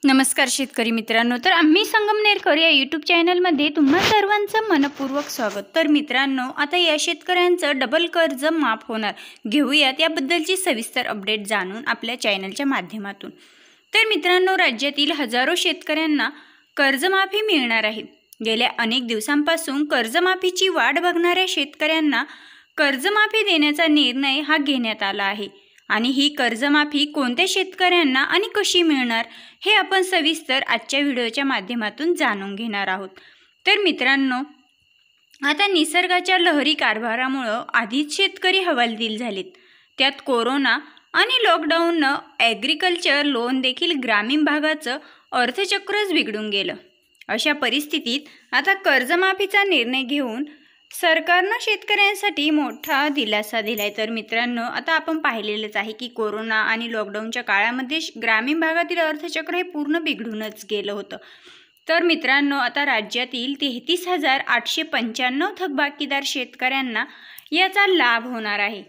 नमस्कार शेतकरी मित्रांनो, तर आम्ही संगमनेरकर या यूट्यूब चॅनलमध्ये तुम्हा सर्वांचं मनपूर्वक स्वागत। तर मित्रांनो, आता या शेतकऱ्यांचं डबल कर्ज माफ होणार, घेऊयात याबद्दलची सविस्तर अपडेट जाणून आपल्या चॅनलच्या माध्यमातून। तर मित्रांनो, राज्यातील हजारो शेतकऱ्यांना कर्जमाफी मिळणार आहे। गेल्या अनेक दिवसांपासून कर्जमाफीची वाट बघणाऱ्या शेतकऱ्यांना कर्जमाफी देण्याचा निर्णय हा घेण्यात आला आहे। आणि ही कर्जमाफी कोणत्या शेतकऱ्यांना आणि कशी मिळणार हे आपण सविस्तर आजच्या व्हिडिओच्या माध्यमातून जाणून घेणार आहोत। तर मित्रांनो, आता निसर्गाच्या लहरी कारभारामुळे आधीच शेतकरी हवालदिल झालेत, त्यात कोरोना आणि लॉकडाऊननं ॲग्रिकल्चर लोन देखील ग्रामीण भागाचं अर्थचक्रच बिघडून गेलं। अशा परिस्थितीत आता कर्जमाफीचा निर्णय घेऊन सरकारनं शेतकऱ्यांसाठी मोठा दिलासा दिलाय। तर मित्रांनो, आता आपण पाहिलेलंच आहे की कोरोना आणि लॉकडाऊनच्या काळामध्ये ग्रामीण भागातील अर्थचक्र हे पूर्ण बिघडूनच गेलं होतं। तर मित्रांनो, आता राज्यातील 33,895 थकबाकीदार शेतकऱ्यांना याचा लाभ होणार आहे।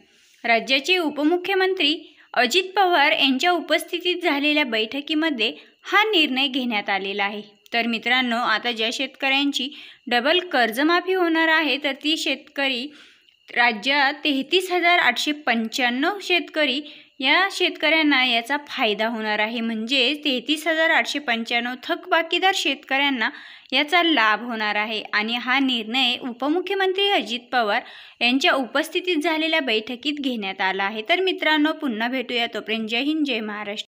राज्याचे उपमुख्यमंत्री अजित पवार यांच्या उपस्थितीत झालेल्या बैठकीमध्ये हा निर्णय घेण्यात आलेला आहे। तर मित्रांनो, आता ज्या शेतकऱ्यांची डबल कर्जमाफी होणार आहे, तर ती शेतकरी राज्यात 33,895 शेतकरी, या शेतकऱ्यांना याचा फायदा होणार आहे। म्हणजे 33,895 थकबाकीदार शेतकऱ्यांना याचा लाभ होणार आहे। आणि हा निर्णय उपमुख्यमंत्री अजित पवार यांच्या उपस्थितीत झालेल्या बैठकीत घेण्यात आला आहे। तर मित्रांनो, पुन्हा भेटूया, तोपर्यंत जय हिंद, जय महाराष्ट्र।